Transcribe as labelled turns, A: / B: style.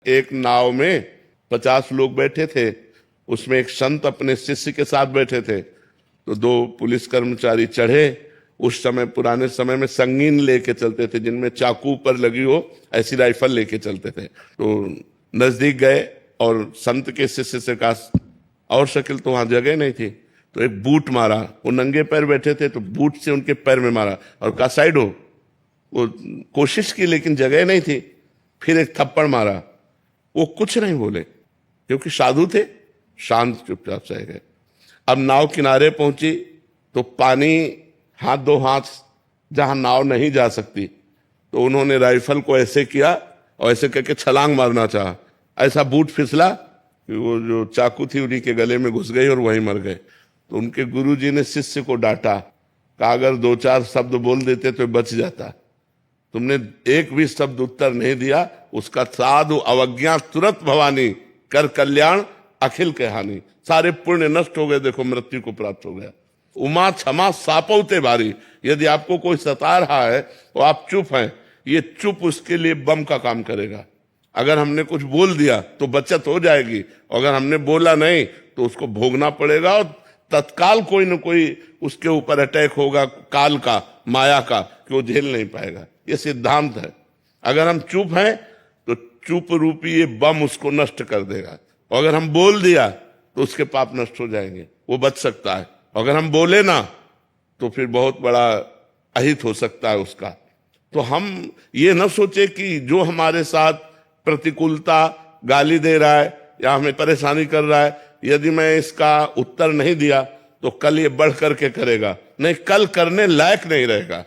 A: एक नाव में 50 लोग बैठे थे, उसमें एक संत अपने शिष्य के साथ बैठे थे। तो 2 पुलिस कर्मचारी चढ़े। उस समय पुराने समय में संगीन लेके चलते थे, जिनमें चाकू पर लगी हो ऐसी राइफल लेके चलते थे। तो नजदीक गए और संत के शिष्य से कहा, और शकील तो वहां जगह नहीं थी, तो एक बूट मारा। वो नंगे पैर बैठे थे तो बूट से उनके पैर में मारा और कहा साइड हो। वो कोशिश की लेकिन जगह नहीं थी। फिर एक थप्पड़ मारा। वो कुछ नहीं बोले क्योंकि साधु थे, शांत चुपचाप से गए। अब नाव किनारे पहुंची तो पानी हाथ 2 हाथ जहां नाव नहीं जा सकती, तो उन्होंने राइफल को ऐसे किया और ऐसे करके छलांग मारना चाहा। ऐसा बूट फिसला कि वो जो चाकू थी उन्हीं के गले में घुस गई और वहीं मर गए। तो उनके गुरुजी ने शिष्य को डांटा, कहा अगर 2-4 शब्द बोल देते तो बच जाता। तुमने एक भी शब्द उत्तर नहीं दिया, उसका साधु अवज्ञा तुरंत भवानी, कर कल्याण अखिल के हानि। सारे पुण्य नष्ट हो गए, देखो मृत्यु को प्राप्त हो गया। उमा क्षमा सापौते बारी। यदि आपको कोई सता रहा है तो आप चुप हैं, ये चुप उसके लिए बम का काम करेगा। अगर हमने कुछ बोल दिया तो बचत हो जाएगी, अगर हमने बोला नहीं तो उसको भोगना पड़ेगा और तत्काल कोई न कोई उसके ऊपर अटैक होगा, काल का, माया का, कि वो झेल नहीं पाएगा। ये सिद्धांत है। अगर हम चुप हैं तो चुप रूपी ये बम उसको नष्ट कर देगा। अगर हम बोल दिया तो उसके पाप नष्ट हो जाएंगे, वो बच सकता है। अगर हम बोले ना तो फिर बहुत बड़ा अहित हो सकता है उसका। तो हम ये न सोचे कि जो हमारे साथ प्रतिकूलता, गाली दे रहा है या हमें परेशानी कर रहा है, यदि मैं इसका उत्तर नहीं दिया तो कल ये बढ़ करके करेगा, नहीं, कल करने लायक नहीं रहेगा।